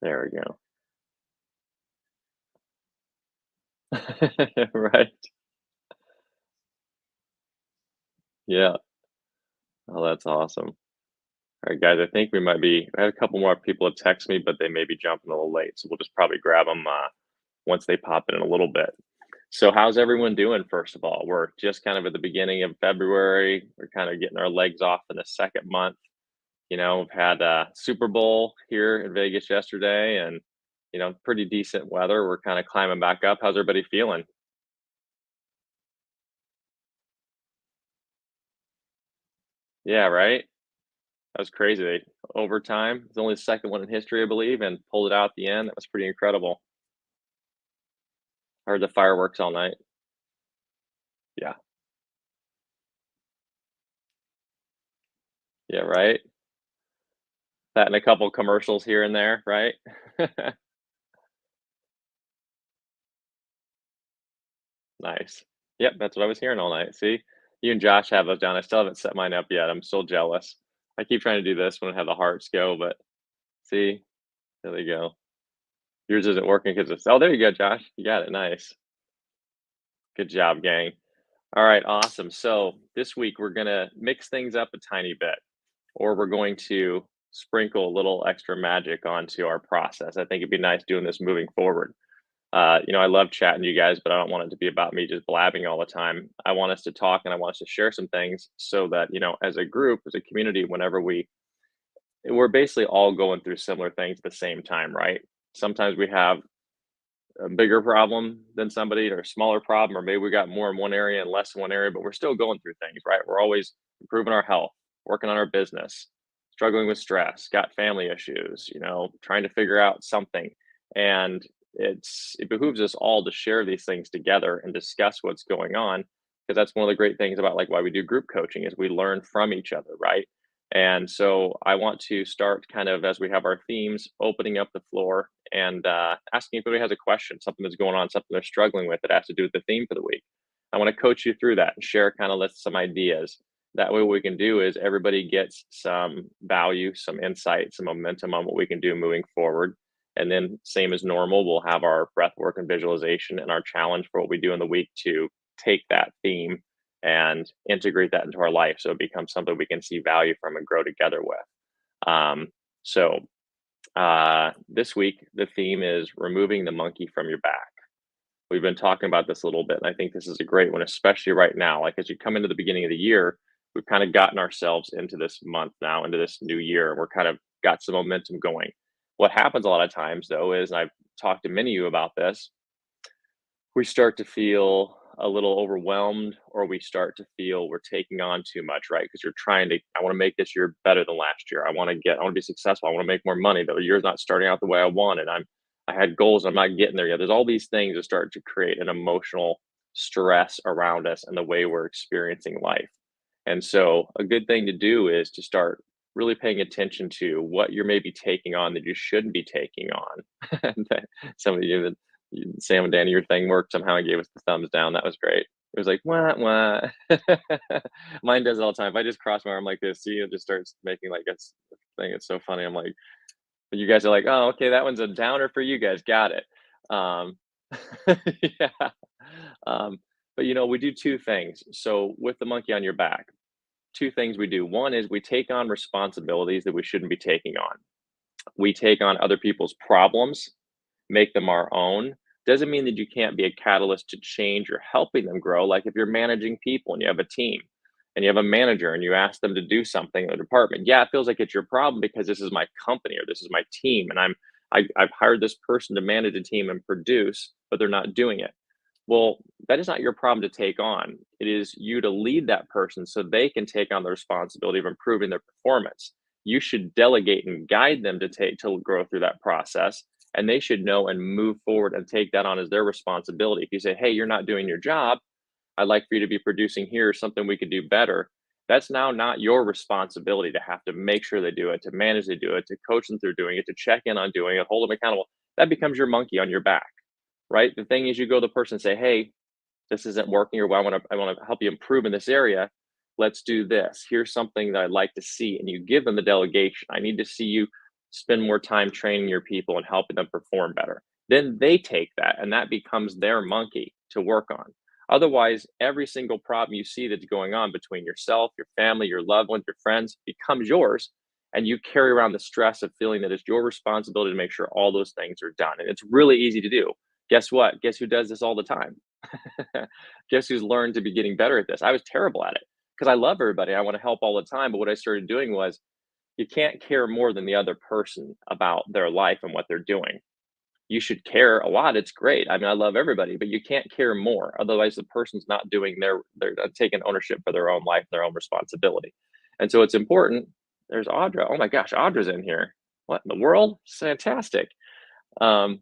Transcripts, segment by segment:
There we go. Right. Yeah. Oh, that's awesome. All right, guys, I think we might be I had a couple more people to text me, but they may be jumping a little late, so we'll just probably grab them once they pop in a little bit. So how's everyone doing, first of all? We're just kind of at the beginning of February. We're kind of getting our legs off in the second month. We've had Super Bowl here in Vegas yesterday and, pretty decent weather. We're kind of climbing back up. How's everybody feeling? Yeah, right? That was crazy. Overtime. It's only the second one in history, I believe, and pulled it out at the end. That was pretty incredible. I heard the fireworks all night. Yeah. Yeah, right? That and a couple commercials here and there, right? Nice. Yep, that's what I was hearing all night. See? You and Josh have those down. I still haven't set mine up yet. I'm still jealous. I keep trying to do this when I have the hearts go, but see? There they go. Yours isn't working because it's oh, there you go, Josh. You got it. Nice. Good job, gang. All right, awesome. So this week we're gonna mix things up a tiny bit, or we're going to sprinkle a little extra magic onto our process. I think it'd be nice doing this moving forward. I love chatting to you guys, but I don't want it to be about me just blabbing all the time. I want us to talk and I want us to share some things so that, as a group, as a community, whenever we're basically all going through similar things at the same time, right? Sometimes we have a bigger problem than somebody or a smaller problem, or maybe we got more in one area and less in one area, but we're still going through things, right? We're always improving our health, working on our business, struggling with stress, got family issues, trying to figure out something. And it behooves us all to share these things together and discuss what's going on because that's one of the great things about like why we do group coaching is we learn from each other, right? And so I want to start kind of as we have our themes, opening up the floor and asking if anybody has a question, something that's going on, something they're struggling with that has to do with the theme for the week. I want to coach you through that and share kind of some ideas. That way, what we can do is everybody gets some value, some insight, some momentum on what we can do moving forward. And then, same as normal, we'll have our breath work and visualization and our challenge for what we do in the week to take that theme and integrate that into our life so it becomes something we can see value from and grow together with. Um, so this week, the theme is removing the monkey from your back. We've been talking about this a little bit, and I think this is a great one, especially right now. Like as you come into the beginning of the year, we've kind of gotten ourselves into this month now, into this new year, and we're kind of got some momentum going. What happens a lot of times, though, is, and I've talked to many of you about this, we start to feel a little overwhelmed or we start to feel we're taking on too much, right? Because you're trying to, I want to make this year better than last year. I want to be successful. I want to make more money. The year's not starting out the way I wanted. I had goals. I'm not getting there yet. There's all these things that start to create an emotional stress around us and the way we're experiencing life. And so a good thing to do is to start really paying attention to what you're maybe taking on that you shouldn't be taking on. And some of you Sam and Danny, your thing worked somehow and gave us the thumbs down. That was great. It was like, "Wah, wah." Mine does it all the time. If I just cross my arm like this, see, it just starts making like it's thing. It's so funny. I'm like, but you guys are like, "Oh, okay, that one's a downer for you guys. Got it." Um, yeah. Um, but we do two things. So with the monkey on your back, two things we do. One is we take on responsibilities that we shouldn't be taking on. We take on other people's problems, make them our own. Doesn't mean that you can't be a catalyst to change or helping them grow. Like if you're managing people and you have a team and you have a manager and you ask them to do something in a department, yeah, it feels like it's your problem because this is my company or this is my team, and I've hired this person to manage a team and produce, but they're not doing it. Well, that is not your problem to take on. It is you to lead that person so they can take on the responsibility of improving their performance. You should delegate and guide them to grow through that process, and they should know and move forward and take that on as their responsibility. If you say, "Hey, you're not doing your job. I'd like for you to be producing here something we could do better." That's now not your responsibility to have to make sure they do it, to manage they do it, to coach them through doing it, to check in on doing it, hold them accountable. That becomes your monkey on your back, right? The thing is, you go to the person and say, "Hey, this isn't working, or I want to help you improve in this area. Let's do this. Here's something that I'd like to see," and you give them the delegation. I need to see you spend more time training your people and helping them perform better. Then they take that and that becomes their monkey to work on. Otherwise, every single problem you see that's going on between yourself, your family, your loved ones, your friends becomes yours. And you carry around the stress of feeling that it's your responsibility to make sure all those things are done. And it's really easy to do. Guess what? Guess who does this all the time? Guess who's learned to be getting better at this? I was terrible at it because I love everybody. I want to help all the time. But what I started doing was you can't care more than the other person about their life and what they're doing. You should care a lot. It's great. I mean, I love everybody, but you can't care more. Otherwise, the person's not doing they're not taking ownership for their own life, their own responsibility. And so it's important. There's Audra. Oh my gosh, Audra's in here. What in the world? Fantastic. Um,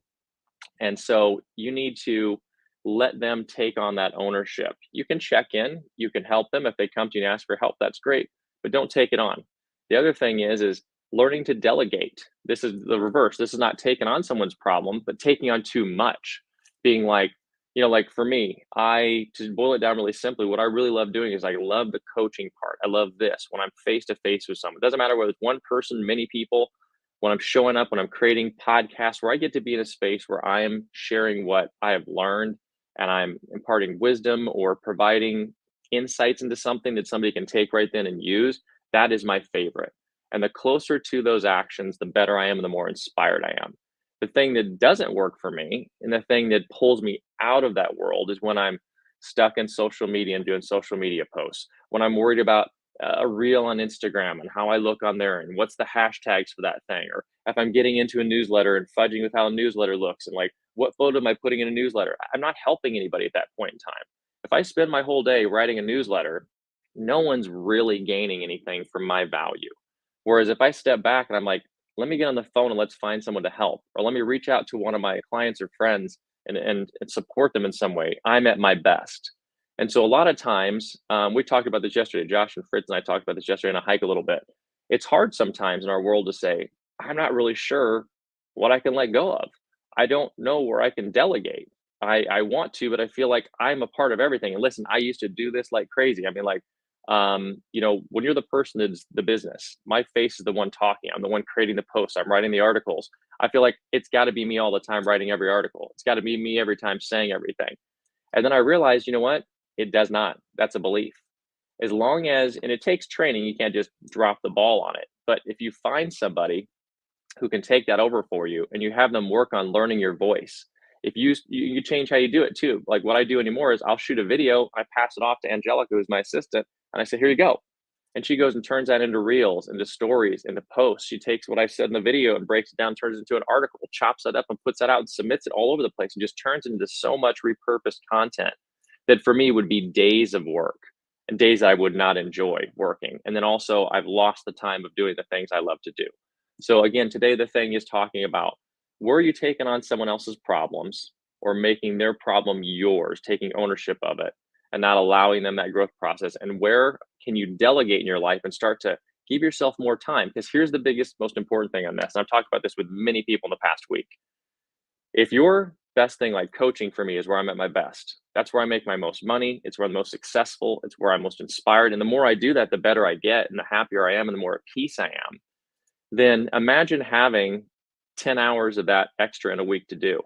and so you need to let them take on that ownership. You can check in, you can help them if they come to you and ask for help, that's great, but don't take it on. The other thing is learning to delegate. This is the reverse. This is not taking on someone's problem, but taking on too much. Being like, like for me, I to boil it down really simply, what I really love doing is I love the coaching part. I love this when I'm face to face with someone. It doesn't matter whether it's one person, many people, when I'm showing up, when I'm creating podcasts where I get to be in a space where I am sharing what I have learned and I'm imparting wisdom or providing insights into something that somebody can take right then and use, that is my favorite. And the closer to those actions, the better I am and the more inspired I am. The thing that doesn't work for me and the thing that pulls me out of that world is when I'm stuck in social media and doing social media posts, when I'm worried about a reel on Instagram and how I look on there and what's the hashtags for that thing, or if I'm getting into a newsletter and fudging with how a newsletter looks and like what photo am I putting in a newsletter? I'm not helping anybody at that point in time. If I spend my whole day writing a newsletter, no one's really gaining anything from my value. Whereas if I step back and I'm like, let me get on the phone and let's find someone to help, or let me reach out to one of my clients or friends and support them in some way, I'm at my best. And so a lot of times, we talked about this yesterday. Josh and Fritz and I talked about this yesterday on a hike a little bit. It's hard sometimes in our world to say, I'm not really sure what I can let go of. I don't know where I can delegate. I want to, but I feel like I'm a part of everything. And listen, I used to do this like crazy. I mean, like, when you're the person that's the business, my face is the one talking. I'm the one creating the posts. I'm writing the articles. I feel like it's got to be me all the time writing every article. It's got to be me every time saying everything. And then I realized, you know what? It does not. That's a belief. As long as, and it takes training, you can't just drop the ball on it. But if you find somebody who can take that over for you and you have them work on learning your voice, if you change how you do it too. Like what I do anymore is I'll shoot a video, I pass it off to Angelica, who's my assistant, and I say, here you go. And she goes and turns that into reels, into stories, into posts. She takes what I said in the video and breaks it down, turns it into an article, chops that up and puts that out and submits it all over the place and just turns it into so much repurposed content that for me would be days of work and days I would not enjoy working. And then also I've lost the time of doing the things I love to do. So again, today the thing is talking about, were you taking on someone else's problems or making their problem yours, taking ownership of it and not allowing them that growth process? And where can you delegate in your life and start to give yourself more time? Because here's the biggest, most important thing on this. And I've talked about this with many people in the past week. If your best thing, like coaching for me, is where I'm at my best, that's where I make my most money. It's where I'm most successful. It's where I'm most inspired. And the more I do that, the better I get and the happier I am and the more at peace I am. Then imagine having 10 hours of that extra in a week to do,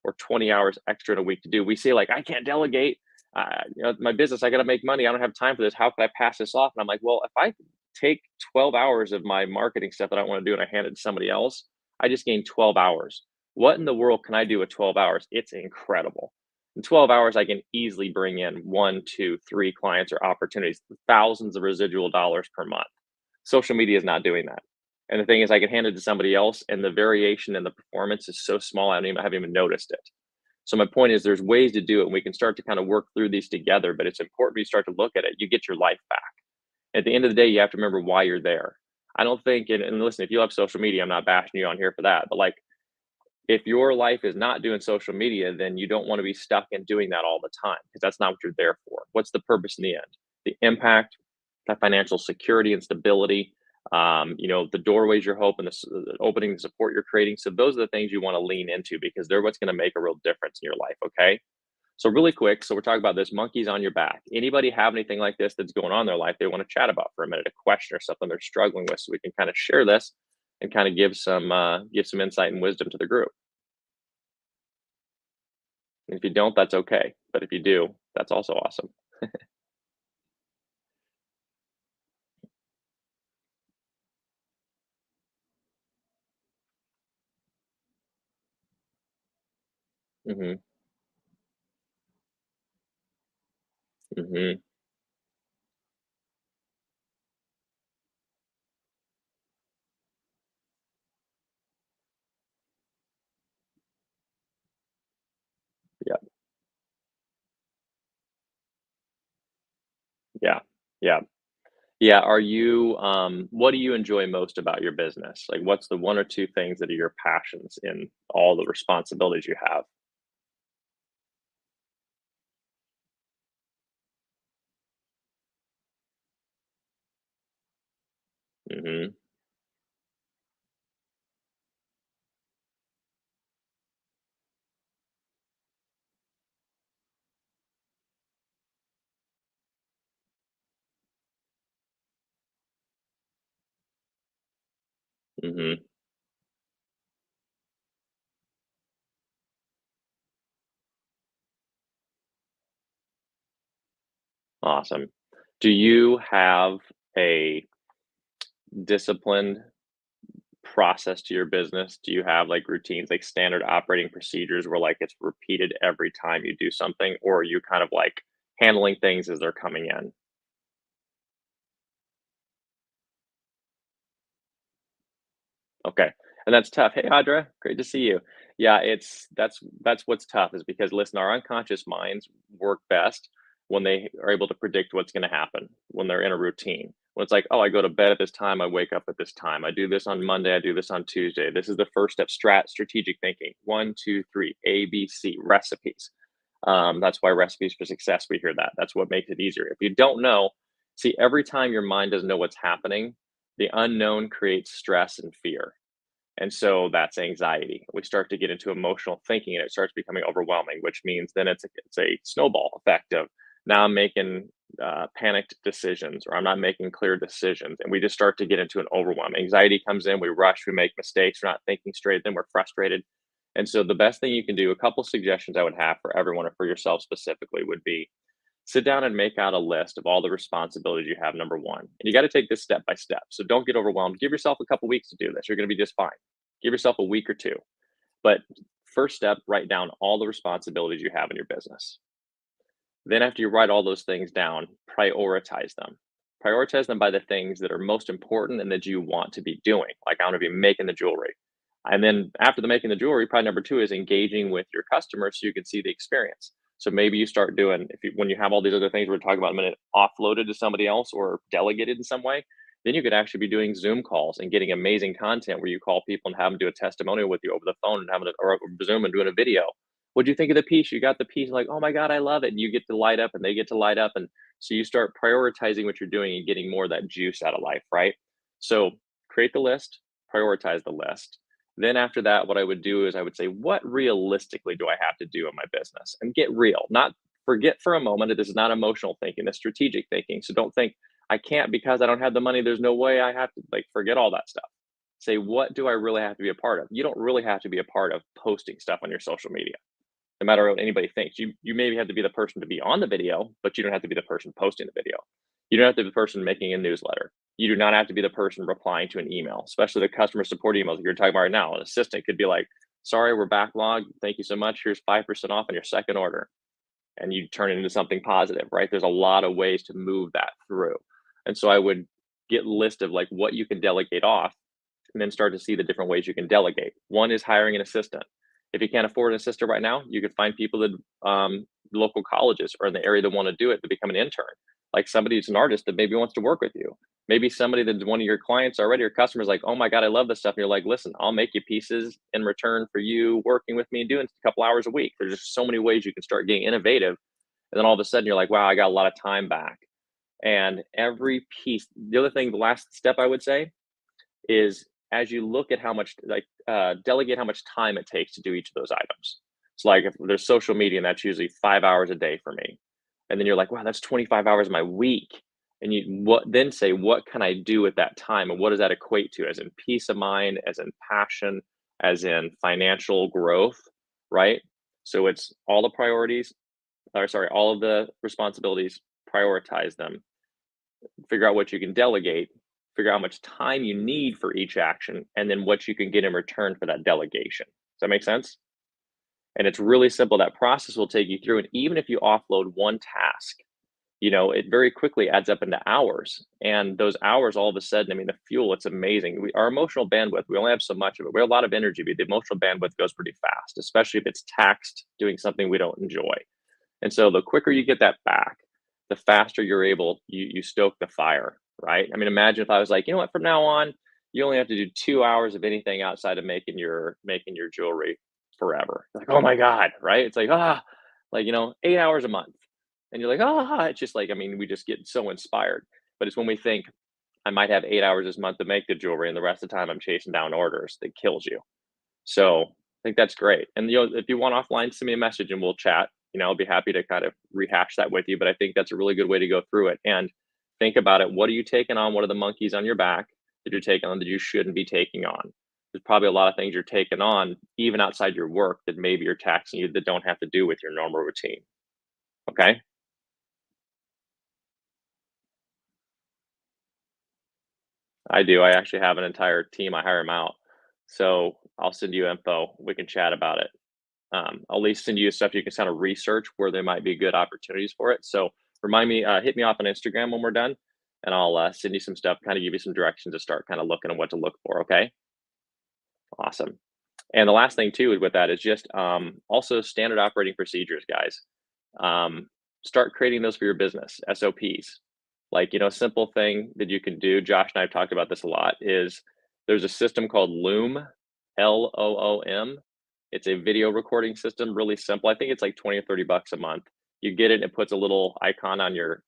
or 20 hours extra in a week to do. We say, like, I can't delegate. My business, I got to make money. I don't have time for this. How can I pass this off? And I'm like, well, if I take 12 hours of my marketing stuff that I want to do and I hand it to somebody else, I just gained 12 hours. What in the world can I do with 12 hours? It's incredible. In 12 hours, I can easily bring in one, two, three clients or opportunities, thousands of residual dollars per month. Social media is not doing that. And the thing is, I can hand it to somebody else, and the variation in the performance is so small, I haven't even noticed it. So my point is, there's ways to do it, and we can start to kind of work through these together. But it's important when you start to look at it, you get your life back. At the end of the day, you have to remember why you're there. I don't think, and listen, if you love social media, I'm not bashing you on here for that. But like, if your life is not doing social media, then you don't want to be stuck in doing that all the time because that's not what you're there for. What's the purpose in the end? The impact, the financial security and stability, the doorways you're hoping, the opening, the support you're creating. So those are the things you want to lean into because they're what's going to make a real difference in your life. Okay. So really quick, so we're talking about this monkeys on your back. Anybody have anything like this that's going on in their life they want to chat about for a minute, a question or something they're struggling with, so we can kind of share this and kind of give some insight and wisdom to the group. And if you don't, that's okay. But if you do, that's also awesome. Mhm. Mhm. Yeah. Yeah. Yeah. Yeah. Are you what do you enjoy most about your business? Like what's the one or two things that are your passions in all the responsibilities you have? Mhm. Mhm. Awesome. Do you have a disciplined process to your business? Do you have like routines, like standard operating procedures where like it's repeated every time you do something, or are you kind of like handling things as they're coming in? Okay. And that's tough. Hey, Audra, great to see you. Yeah, that's what's tough is because listen, our unconscious minds work best when they are able to predict what's going to happen when they're in a routine. When it's like, oh, I go to bed at this time, I wake up at this time. I do this on Monday, I do this on Tuesday. This is the first step, strategic thinking. One, two, three, A, B, C, recipes. That's why recipes for success, we hear that. That's what makes it easier. If you don't know, see, every time your mind doesn't know what's happening, the unknown creates stress and fear, and so that's anxiety. We start to get into emotional thinking and it starts becoming overwhelming, which means then it's a snowball effect of now I'm making panicked decisions or I'm not making clear decisions. And we just start to get into an overwhelm. Anxiety comes in, we rush, we make mistakes, we're not thinking straight, then we're frustrated. And so the best thing you can do, a couple suggestions I would have for everyone or for yourself specifically would be sit down and make out a list of all the responsibilities you have, number one. And you got to take this step by step. So don't get overwhelmed. Give yourself a couple weeks to do this. You're going to be just fine. Give yourself a week or two. But first step, write down all the responsibilities you have in your business. Then, after you write all those things down, prioritize them. Prioritize them by the things that are most important and that you want to be doing. Like, I want to be making the jewelry. And then, after the making the jewelry, probably number two is engaging with your customers so you can see the experience. So maybe you start doing, if you, when you have all these other things we're talking about in a minute, offloaded to somebody else or delegated in some way, then you could actually be doing Zoom calls and getting amazing content where you call people and have them do a testimonial with you over the phone and having a, or Zoom and doing a video. What'd you think of the piece? You got the piece, like, oh my God, I love it. And you get to light up and they get to light up. And so you start prioritizing what you're doing and getting more of that juice out of life, right? So create the list, prioritize the list. Then after that, what I would do is I would say, what realistically do I have to do in my business? And get real, not forget for a moment that this is not emotional thinking, it's strategic thinking. So don't think I can't because I don't have the money. There's no way I have to, like, forget all that stuff. Say, what do I really have to be a part of? You don't really have to be a part of posting stuff on your social media no matter what anybody thinks. You maybe have to be the person to be on the video, but you don't have to be the person posting the video. You don't have to be the person making a newsletter. You do not have to be the person replying to an email, especially the customer support emails like you're talking about right now. An assistant could be like, sorry, we're backlogged. Thank you so much. Here's 5% off on your second order. And you turn it into something positive, right? There's a lot of ways to move that through. And so I would get a list of like what you can delegate off and then start to see the different ways you can delegate. One is hiring an assistant. If you can't afford an assistant right now, you could find people that local colleges or in the area that want to do it to become an intern. Like somebody who's an artist that maybe wants to work with you. Maybe somebody that's one of your clients already or customers like, oh my God, I love this stuff. And you're like, listen, I'll make you pieces in return for you working with me and doing a couple hours a week. There's just so many ways you can start getting innovative. And then all of a sudden you're like, wow, I got a lot of time back. And every piece, the other thing, the last step I would say is as you look at how much delegate how much time it takes to do each of those items. It's like if there's social media and that's usually 5 hours a day for me. And then you're like, wow, that's 25 hours of my week. And you what then say, "What can I do at that time?" And what does that equate to? As in peace of mind, as in passion, as in financial growth, right? So it's all the priorities or sorry, all of the responsibilities, prioritize them, figure out what you can delegate, figure out how much time you need for each action, and then what you can get in return for that delegation. Does that make sense? And it's really simple. That process will take you through. And even if you offload one task, it very quickly adds up into hours. And those hours, all of a sudden, I mean, the fuel, it's amazing. Our emotional bandwidth, we only have so much of it. We have a lot of energy, but the emotional bandwidth goes pretty fast, especially if it's taxed doing something we don't enjoy. And so the quicker you get that back, the faster you stoke the fire, right? I mean, imagine if I was like, you know what, from now on, you only have to do 2 hours of anything outside of making your jewelry forever. Like, oh my God, right? It's like, 8 hours a month. And you're like, it's just like, I mean, we just get so inspired. But it's when we think I might have 8 hours this month to make the jewelry, and the rest of the time I'm chasing down orders that kills you. So, I think that's great, and, if you want offline, send me a message and we'll chat, I'll be happy to kind of rehash that with you, but I think that's a really good way to go through it, and think about it, what are you taking on? What are the monkeys on your back that you're taking on that you shouldn't be taking on? There's probably a lot of things you're taking on, even outside your work, that maybe you're taxing you that don't have to do with your normal routine, okay? I do, I actually have an entire team, I hire them out. So, I'll send you info, we can chat about it. I'll at least send you stuff you can kind of research where there might be good opportunities for it. So hit me off on Instagram when we're done, and I'll send you some stuff, kind of give you some directions to start kind of looking at what to look for. Okay, awesome. And the last thing too with that is just also standard operating procedures, guys. Um, Start creating those for your business SOPs. Like a simple thing that you can do. Josh and I have talked about this a lot. Is there's a system called Loom, Loom. It's a video recording system, really simple. I think it's like 20 or 30 bucks a month. You get it, and it puts a little icon on your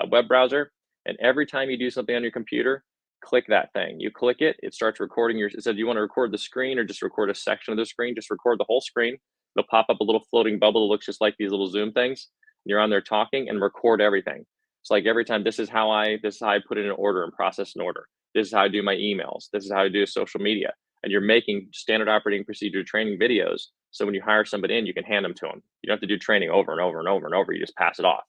web browser. And every time you do something on your computer, click that thing. You click it, it starts recording it said, you want to record the screen or just record a section of the screen? Just record the whole screen. It'll pop up a little floating bubble that looks just like these little Zoom things. You're on there talking and record everything. It's like every time this is how I put in an order and process an order. This is how I do my emails. This is how I do social media, and you're making standard operating procedure training videos. So when you hire somebody in, you can hand them to them. You don't have to do training over and over and over and over. You just pass it off.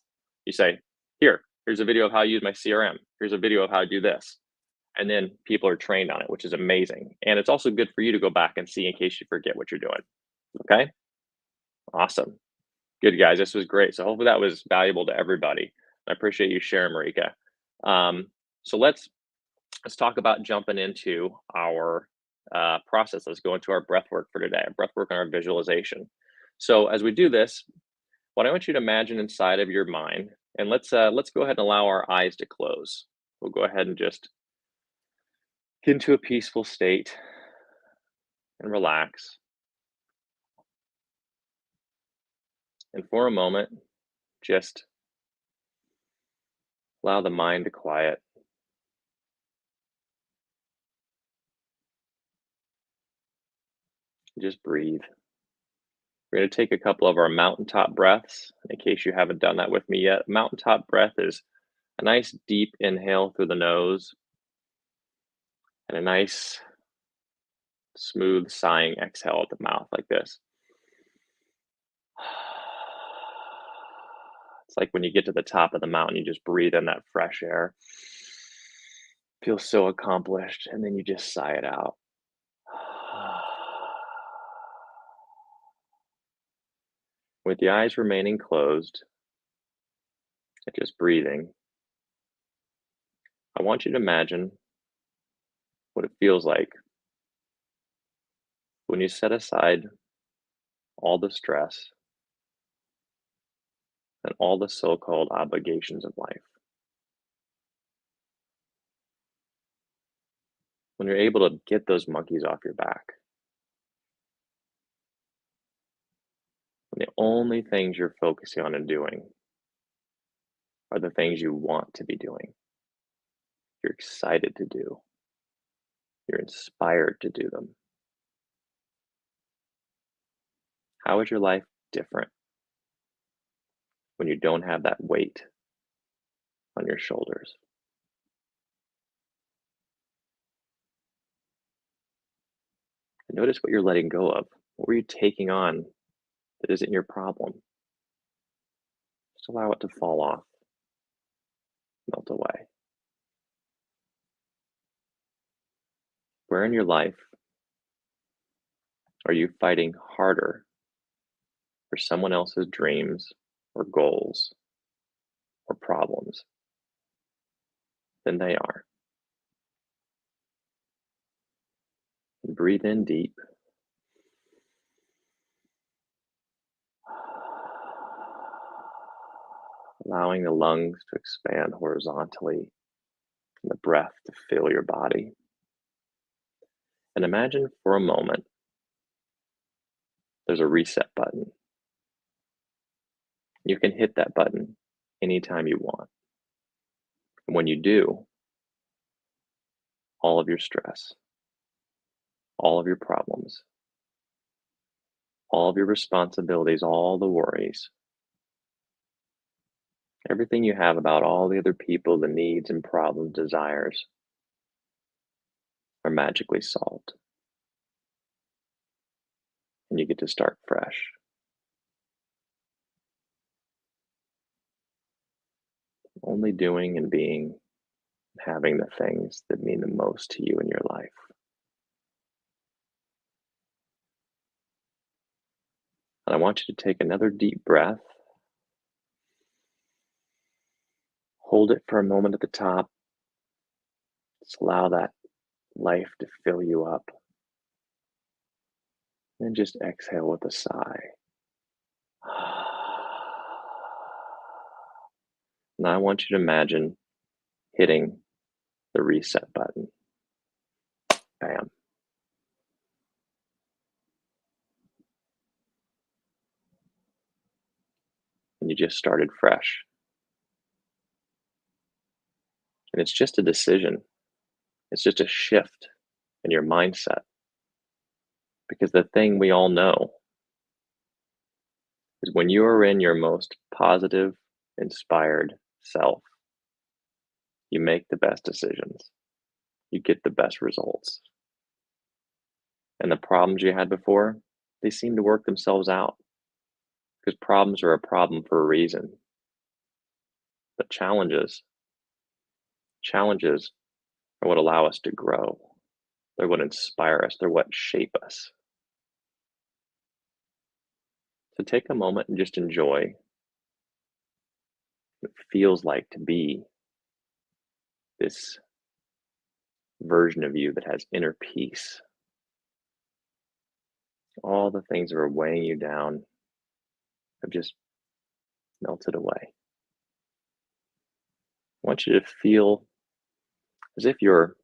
You say, here's a video of how I use my CRM. Here's a video of how I do this. And then people are trained on it, which is amazing. And it's also good for you to go back and see in case you forget what you're doing. Okay. Awesome. Good guys. This was great. So hopefully that was valuable to everybody. I appreciate you sharing, Marika. Um, so let's talk about jumping into our process. Let's go into our breath work for today, breath work and our visualization. So as we do this, what I want you to imagine inside of your mind, and let's go ahead and allow our eyes to close. We'll go ahead and just get into a peaceful state and relax. And for a moment, just allow the mind to quiet. Just breathe. We're going to take a couple of our mountaintop breaths in case you haven't done that with me yet. Mountaintop breath is a nice deep inhale through the nose and a nice smooth sighing exhale at the mouth like this. It's like when you get to the top of the mountain, you just breathe in that fresh air. Feel so accomplished, and then you just sigh it out. With the eyes remaining closed and just breathing, I want you to imagine what it feels like when you set aside all the stress and all the so called obligations of life. When you're able to get those monkeys off your back, when the only things you're focusing on and doing are the things you want to be doing, you're excited to do, you're inspired to do them. How is your life different when you don't have that weight on your shoulders? Notice what you're letting go of. What were you taking on that isn't your problem? Just allow it to fall off, melt away. Where in your life are you fighting harder for someone else's dreams or goals or problems than they are? And breathe in deep. Allowing the lungs to expand horizontally and the breath to fill your body. And imagine for a moment there's a reset button. You can hit that button anytime you want. And when you do, all of your stress, all of your problems, all of your responsibilities, all the worries, everything you have about all the other people, the needs and problems, desires are magically solved. And you get to start fresh. Only doing and being, having the things that mean the most to you in your life. And I want you to take another deep breath. Hold it for a moment at the top. Just allow that life to fill you up. And just exhale with a sigh. Now I want you to imagine hitting the reset button. Bam. And you just started fresh. And it's just a decision. It's just a shift in your mindset. Because the thing we all know is when you are in your most positive, inspired self, you make the best decisions. You get the best results. And the problems you had before, they seem to work themselves out because problems are a problem for a reason. But challenges are what allow us to grow. They're what inspire us. They're what shape us. So take a moment and just enjoy what it feels like to be this version of you that has inner peace. All the things that are weighing you down have just melted away. I want you to feel as if you're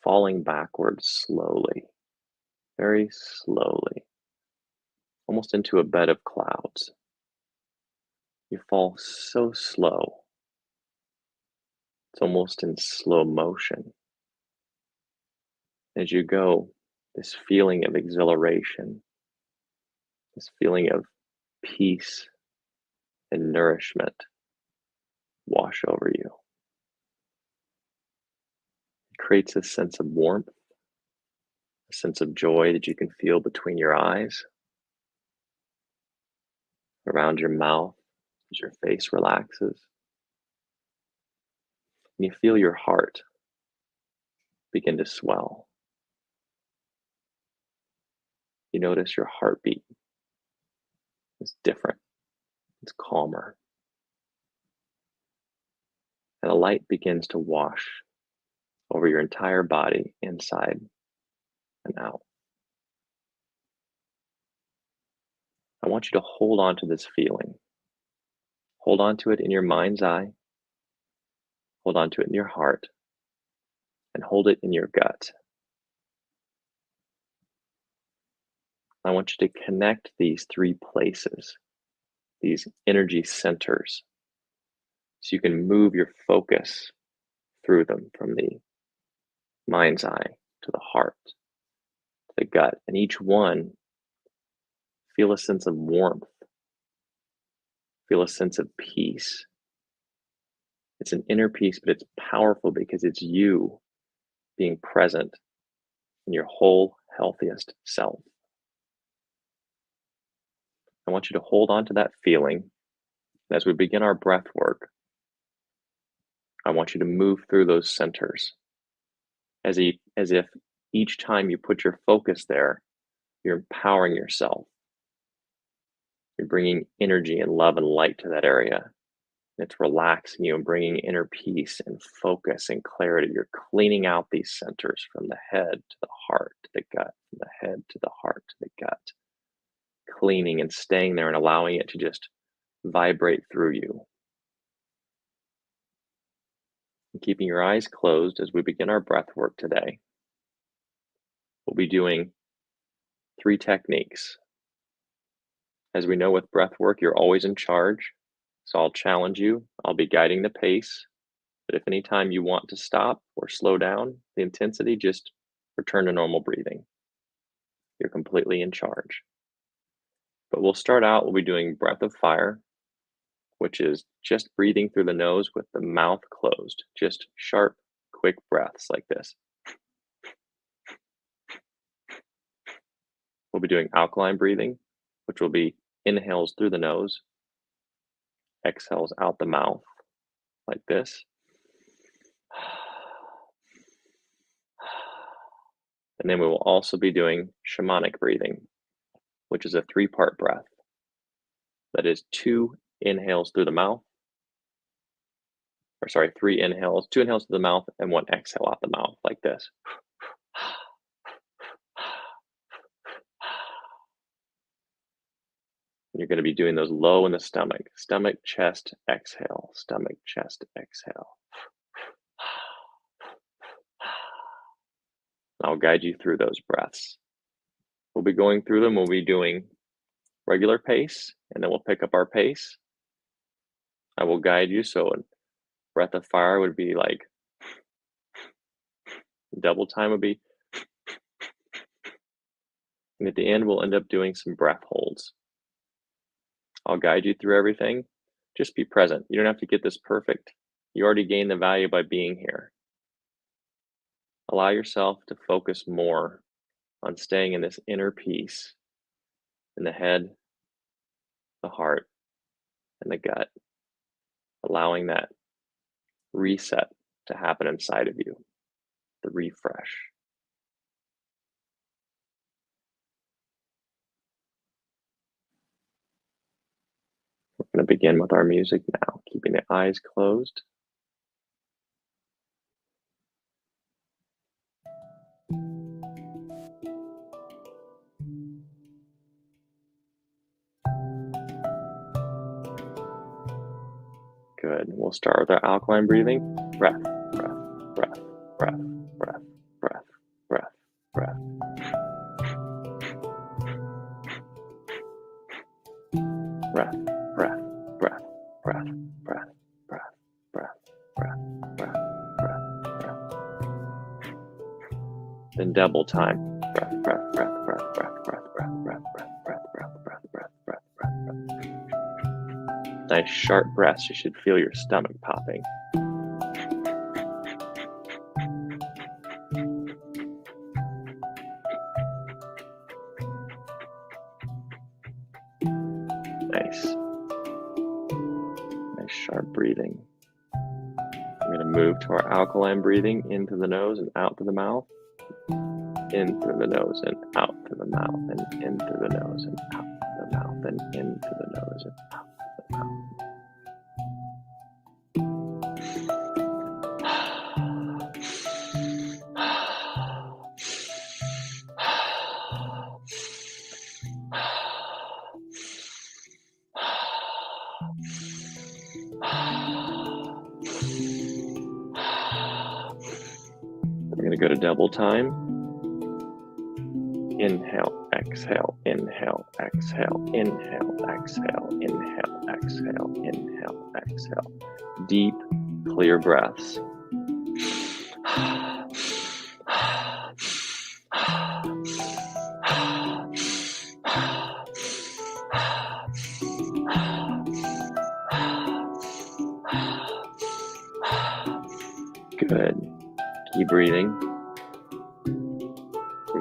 falling backwards slowly, very slowly, almost into a bed of clouds. You fall so slow, it's almost in slow motion. As you go, this feeling of exhilaration, this feeling of peace and nourishment wash over you. It creates a sense of warmth, a sense of joy that you can feel between your eyes, around your mouth as your face relaxes. And you feel your heart begin to swell. You notice your heartbeat is different, it's calmer. And a light begins to wash over your entire body, inside and out. I want you to hold on to this feeling. Hold on to it in your mind's eye, hold on to it in your heart, and hold it in your gut. I want you to connect these three places, these energy centers, so you can move your focus through them from the mind's eye to the heart, to the gut. And each one, feel a sense of warmth, feel a sense of peace. It's an inner peace, but it's powerful because it's you being present in your whole healthiest self. I want you to hold on to that feeling. As we begin our breath work, I want you to move through those centers as if each time you put your focus there, you're empowering yourself. You're bringing energy and love and light to that area. It's relaxing you and bringing inner peace and focus and clarity. You're cleaning out these centers from the head to the heart to the gut, from the head to the heart to the gut. Cleaning and staying there and allowing it to just vibrate through you. And keeping your eyes closed as we begin our breath work today. We'll be doing 3 techniques. As we know with breath work, you're always in charge. So I'll challenge you. I'll be guiding the pace. But if any time you want to stop or slow down the intensity, just return to normal breathing. You're completely in charge. But we'll start out, we'll be doing breath of fire, which is just breathing through the nose with the mouth closed. Just sharp, quick breaths like this. We'll be doing alkaline breathing, which will be inhales through the nose, exhales out the mouth like this. And then we will also be doing shamanic breathing, which is a 3-part breath. That is 2 inhales through the mouth, 3 inhales, 2 inhales through the mouth and 1 exhale out the mouth like this. You're going to be doing those low in the stomach, chest, exhale, stomach, chest, exhale. I'll guide you through those breaths. We'll be going through them. We'll be doing regular pace, and then we'll pick up our pace. I will guide you. So a breath of fire would be like, double time would be, and at the end, we'll end up doing some breath holds. I'll guide you through everything. Just be present. You don't have to get this perfect. You already gained the value by being here. Allow yourself to focus more on staying in this inner peace in the head, the heart, and the gut, allowing that reset to happen inside of you, the refresh. We're going to begin with our music now, keeping the eyes closed. Good. We'll start with our alkaline breathing. Breath, breath, breath, breath, breath, breath, breath, breath. Breath, breath, breath, breath, breath, breath, breath, breath, breath, breath, breath. Then double time. Breath, breath, breath, breath, breath, breath, breath, breath, breath, breath, breath, breath, breath, breath, breath. Nice sharp breaths. You should feel your stomach popping. Nice. Nice sharp breathing. We're going to move to our alkaline breathing, into the nose and out through the mouth. In through the nose and out through the mouth, and in through the nose and out through the mouth, and in through the nose and out through the mouth. We're going to go to double time. Inhale, exhale, inhale, exhale, inhale, exhale, inhale, exhale, inhale, exhale. Deep, clear breaths. Good. Keep breathing. We're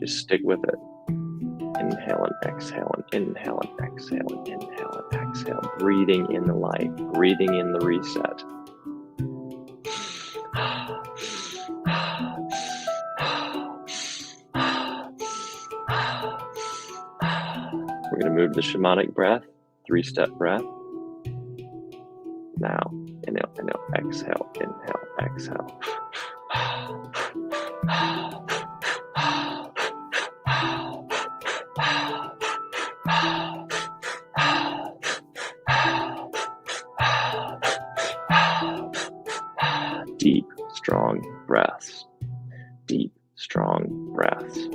Just stick with it. Inhale and exhale and inhale and exhale and inhale and exhale. Breathing in the light, breathing in the reset. We're going to move to the shamanic breath, 3-step breath. Now, inhale, inhale, exhale, inhale, exhale. Deep, strong breaths. Deep, strong breaths.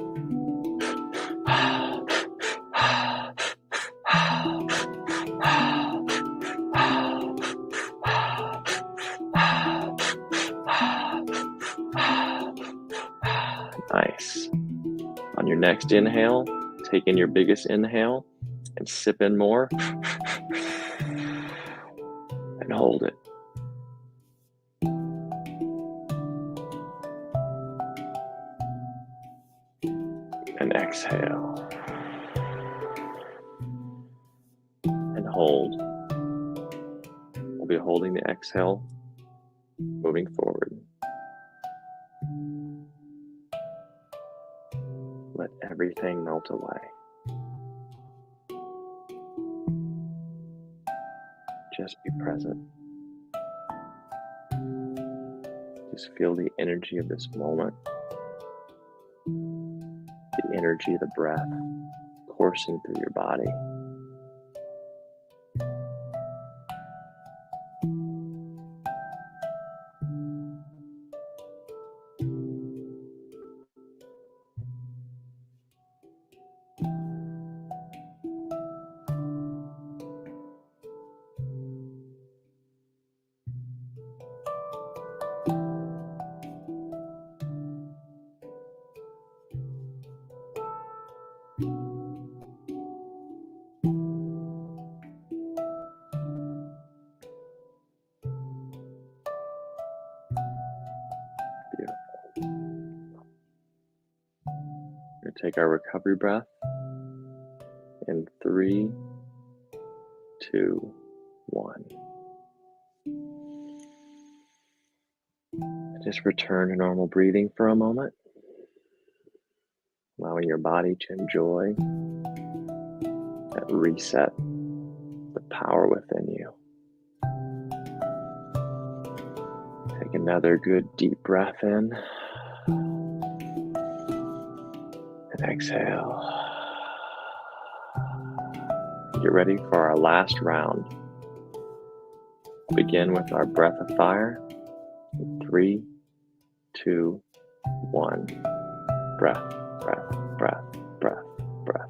Nice. On your next inhale, take in your biggest inhale and sip in more and hold it. And exhale. And hold. We'll be holding the exhale, moving forward. Let everything melt away. Just be present. Just feel the energy of this moment. The energy of the breath coursing through your body. We're going to take our recovery breath in 3, 2, 1. Just return to normal breathing for a moment, allowing your body to enjoy that reset, the power within you. Take another good deep breath in and exhale. Get ready for our last round. Begin with our breath of fire. 3, 2, 1. Breath, breath, breath, breath, breath.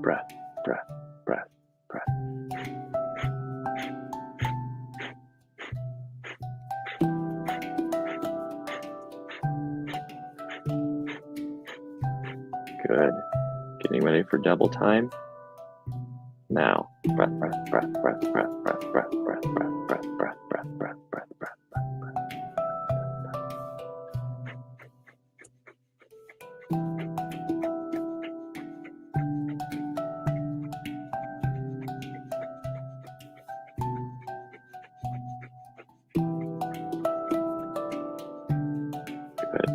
Breath, breath, breath, breath. Good. Getting ready for double time. Now, breath, breath, breath, breath, breath, breath, breath, breath, breath, breath, breath, breath, breath, breath, breath, breath, Good.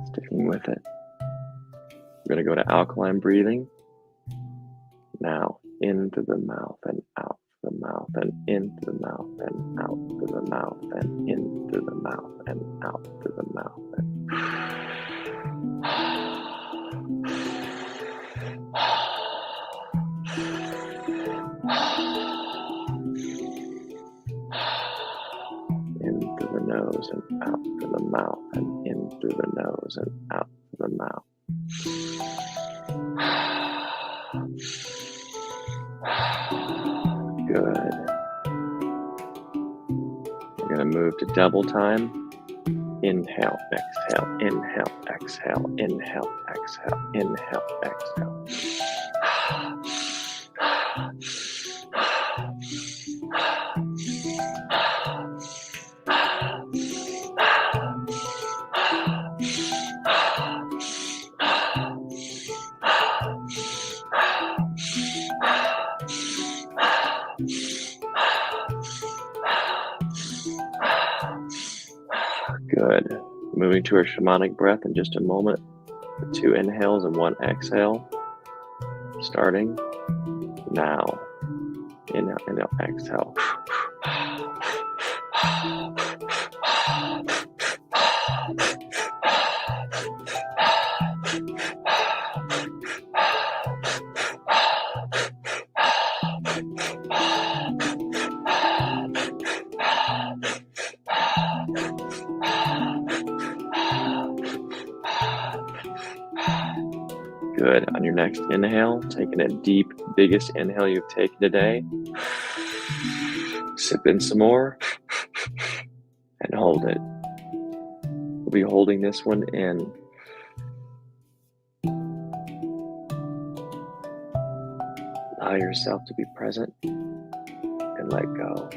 Sticking with it. We're going to go to alkaline breathing. Now, into the mouth and out the mouth and into the mouth and out to the mouth and into the mouth and out to the mouth. Into the nose and out to the mouth and into the nose and out to the mouth. Good. We're going to move to double time. Inhale, exhale, inhale, exhale, inhale, exhale, inhale, exhale. Moving to our shamanic breath in just a moment. 2 inhales and 1 exhale. Starting now. Inhale, inhale, exhale. Good. On your next inhale, taking a deep, biggest inhale you've taken today. Sip in some more and hold it. We'll be holding this one in. Allow yourself to be present and let go.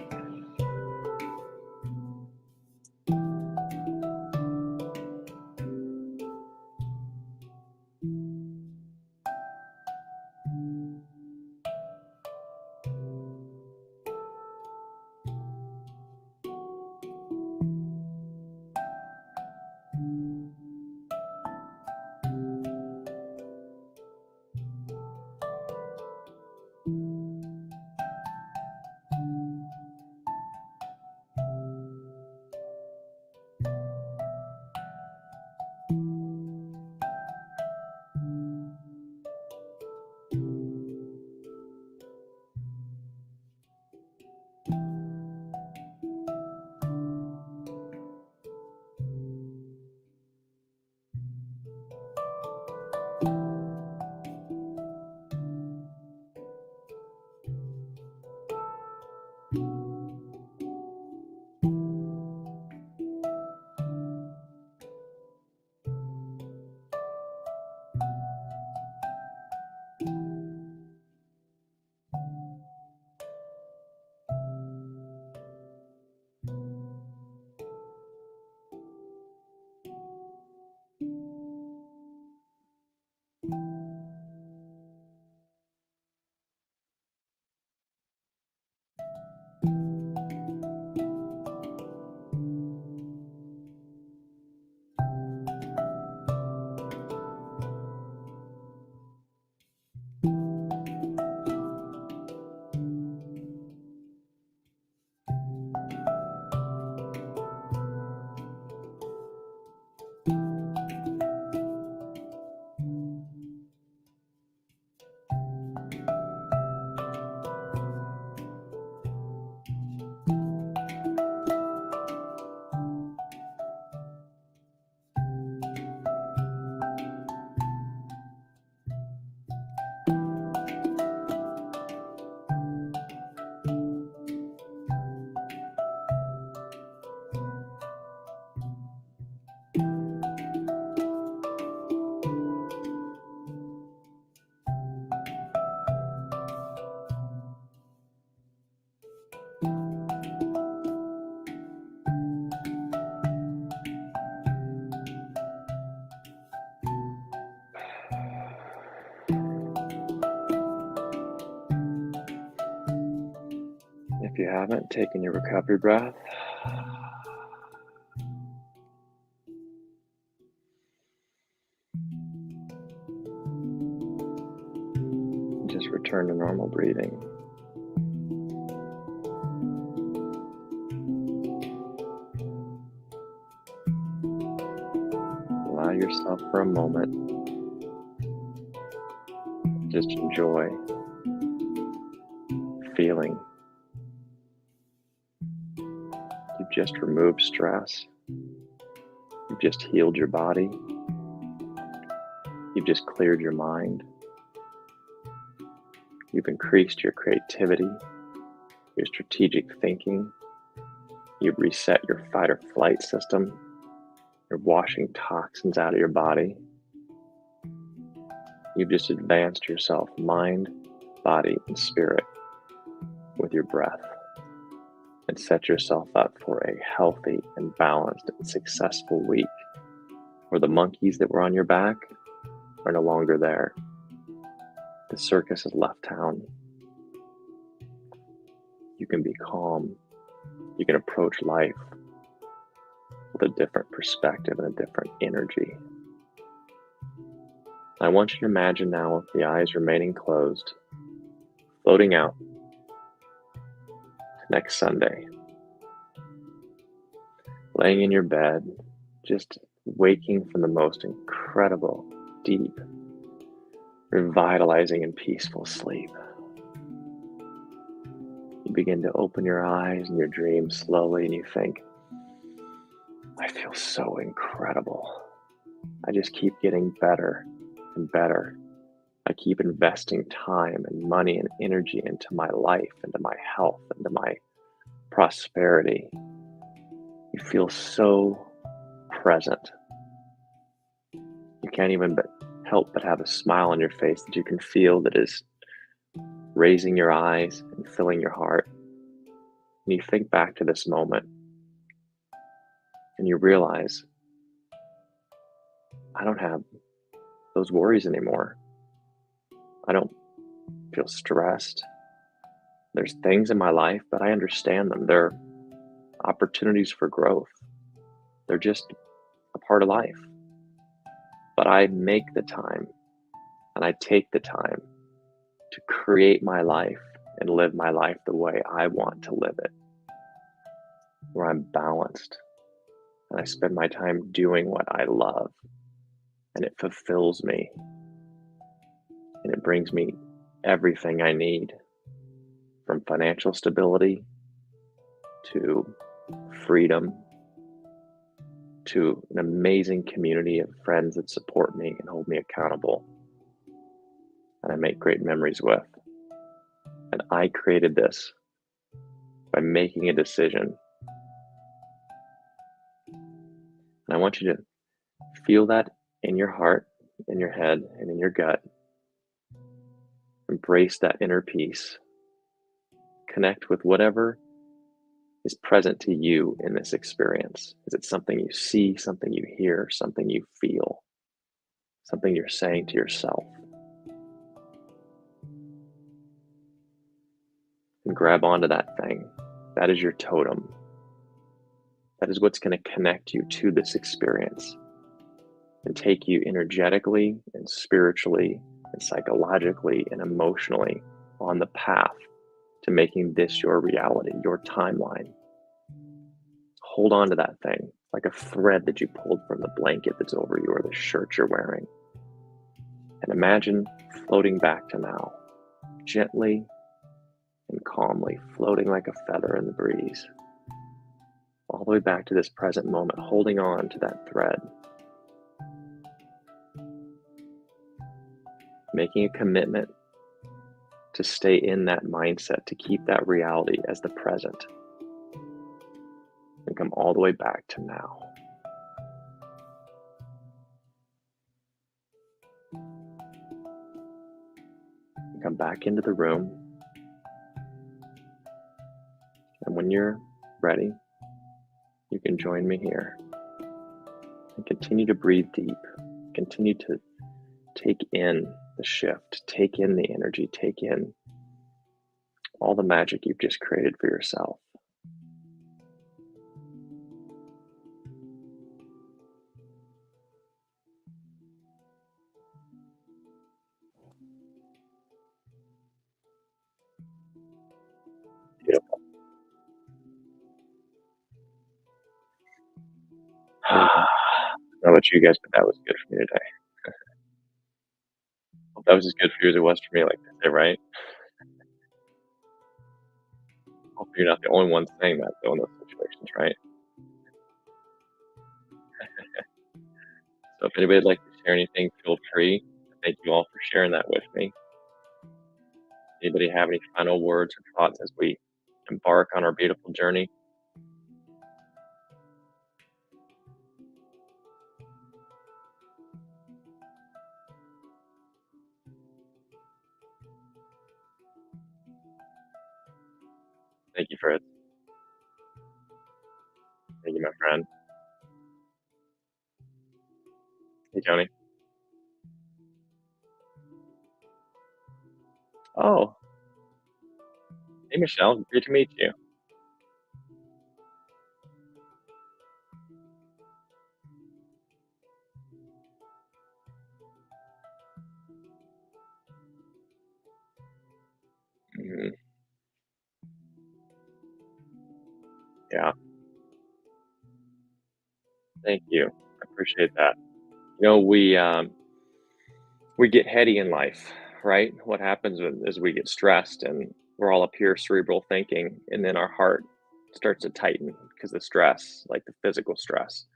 If you haven't taken your recovery breath, just return to normal breathing. Allow yourself for a moment, just enjoy feeling. You've just removed stress. You've just healed your body. You've just cleared your mind. You've increased your creativity, your strategic thinking. You've reset your fight or flight system. You're washing toxins out of your body. You've just advanced yourself, mind, body, and spirit with your breath, and set yourself up for a healthy and balanced and successful week where the monkeys that were on your back are no longer there. The circus has left town. You can be calm. You can approach life with with a different perspective and a different energy. I want you to imagine now, with the eyes remaining closed, floating out to next Sunday, laying in your bed, just waking from the most incredible, deep, revitalizing, and peaceful sleep. You begin to open your eyes and your dreams slowly, and you think, I feel so incredible. I just keep getting better and better. I keep investing time and money and energy into my life, into my health, into my prosperity. You feel so present. You can't even help but have a smile on your face that you can feel, that is raising your eyes and filling your heart. And you think back to this moment and you realize, I don't have those worries anymore. I don't feel stressed. There's things in my life, but I understand them. They're opportunities for growth. They're just a part of life. But I make the time and I take the time to create my life and live my life the way I want to live it, where I'm balanced and I spend my time doing what I love, and it fulfills me and it brings me everything I need, from financial stability to freedom to an amazing community of friends that support me and hold me accountable and I make great memories with. And I created this by making a decision. And I want you to feel that in your heart, in your head, and in your gut. Embrace that inner peace. Connect with whatever is present to you in this experience. Is it something you see, something you hear, something you feel, something you're saying to yourself? And grab onto that thing. That is your totem. That is what's going to connect you to this experience and take you energetically and spiritually and psychologically and emotionally on the path to making this your reality, your timeline. Hold on to that thing like a thread that you pulled from the blanket that's over you or the shirt you're wearing. And imagine floating back to now, gently and calmly, floating like a feather in the breeze, all the way back to this present moment, holding on to that thread, making a commitment to stay in that mindset, to keep that reality as the present, and come all the way back to now. And come back into the room, and when you're ready, you can join me here and continue to breathe deep, continue to take in the shift, take in the energy, take in all the magic you've just created for yourself. Beautiful. I don't know about you guys, but that was good for me today. Hope that was as good for you as it was for me, like they say, right? Hope you're not the only one saying that, though, in those situations, right? So if anybody'd like to share anything, feel free. Thank you all for sharing that with me. Anybody have any final words or thoughts as we embark on our beautiful journey? Thank you, Fred. Thank you, my friend. Hey, Tony. Oh, hey, Michelle. Great to meet you. Mhm. Yeah, thank you. I appreciate that. We get heady in life, right? What happens is we get stressed and we're all up here cerebral thinking, and then our heart starts to tighten because of stress, like the physical stress.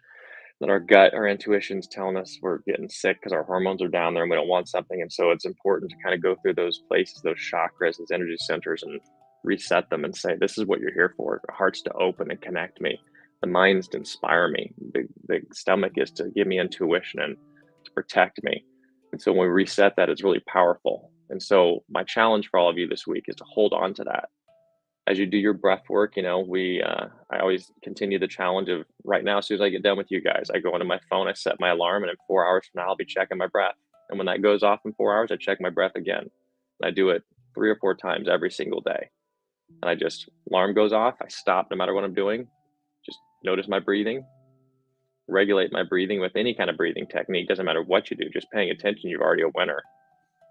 Then our gut, our intuition's telling us we're getting sick because our hormones are down there and we don't want something. And so it's important to kind of go through those places, those chakras, those energy centers, and reset them and say, this is what you're here for. The heart's to open and connect me. The mind's to inspire me. The stomach is to give me intuition and to protect me. And so when we reset that, it's really powerful. And so my challenge for all of you this week is to hold on to that as you do your breath work. I always continue the challenge of right now, as soon as I get done with you guys, I go into my phone, I set my alarm, and in 4 hours from now, I'll be checking my breath. And when that goes off in 4 hours, I check my breath again. And I do it 3 or 4 times every single day. And I just, alarm goes off, I stop no matter what I'm doing, just notice my breathing, regulate my breathing with any kind of breathing technique. Doesn't matter what you do, just paying attention, you're already a winner.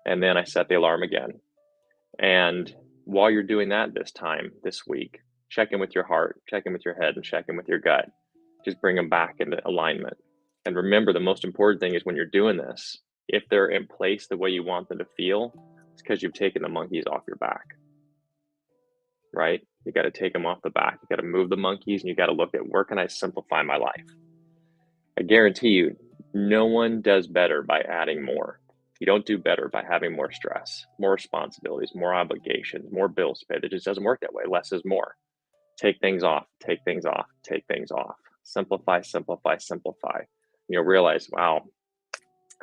And then I set the alarm again. And while you're doing that this week, check in with your heart, check in with your head, and check in with your gut. Just bring them back into alignment. And remember, the most important thing is when you're doing this, if they're in place the way you want them to feel, it's because you've taken the monkeys off your back, right? You got to take them off the back. You got to move the monkeys and you got to look at where can I simplify my life? I guarantee you, no one does better by adding more. You don't do better by having more stress, more responsibilities, more obligations, more bills to pay. It just doesn't work that way. Less is more. Take things off, take things off, take things off. Simplify, simplify, simplify. You'll realize, wow,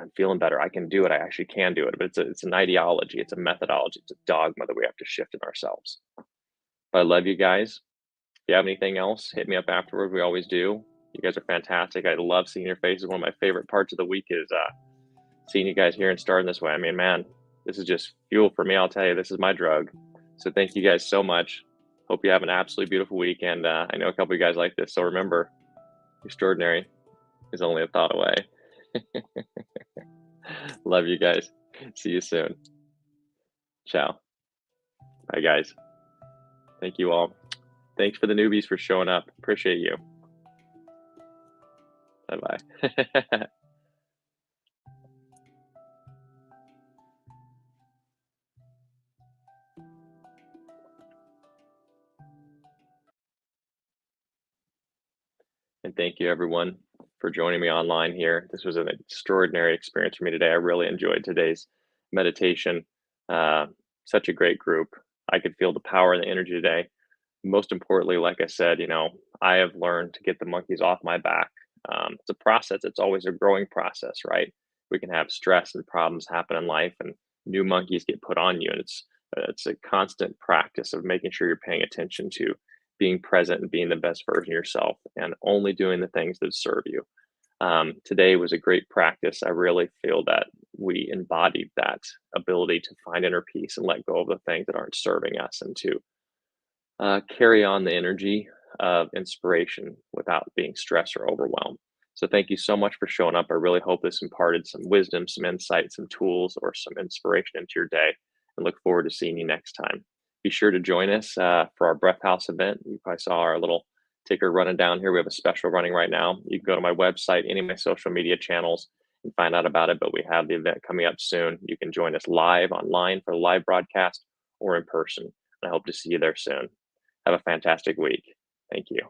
I'm feeling better. I can do it. I actually can do it. But it's an ideology, it's a methodology, it's a dogma that we have to shift in ourselves. But I love you guys. If you have anything else, hit me up afterward. We always do. You guys are fantastic. I love seeing your faces. One of my favorite parts of the week is seeing you guys here and starting this way. I mean, man, this is just fuel for me. I'll tell you, this is my drug. So thank you guys so much. Hope you have an absolutely beautiful week. And I know a couple of you guys like this. So remember, extraordinary is only a thought away. Love you guys. See you soon. Ciao. Bye, guys. Thank you all. Thanks for the newbies for showing up. Appreciate you. Bye bye. And thank you, everyone, for joining me online here. This was an extraordinary experience for me today. I really enjoyed today's meditation. Uh, Such a great group. I could feel the power and the energy today. Most importantly, like I said, I have learned to get the monkeys off my back. It's a process, it's always a growing process, right? We can have stress and problems happen in life, and new monkeys get put on you. And it's a constant practice of making sure you're paying attention to being present and being the best version of yourself and only doing the things that serve you. Today was a great practice. I really feel that we embodied that ability to find inner peace and let go of the things that aren't serving us and to carry on the energy of inspiration without being stressed or overwhelmed. So, thank you so much for showing up. I really hope this imparted some wisdom, some insight, some tools, or some inspiration into your day. And look forward to seeing you next time. Be sure to join us for our Breath House event. You probably saw our little ticker running down here. We have a special running right now. You can go to my website, any of my social media channels, and find out about it. But we have the event coming up soon. You can join us live online for the live broadcast or in person. I hope to see you there soon. Have a fantastic week. Thank you.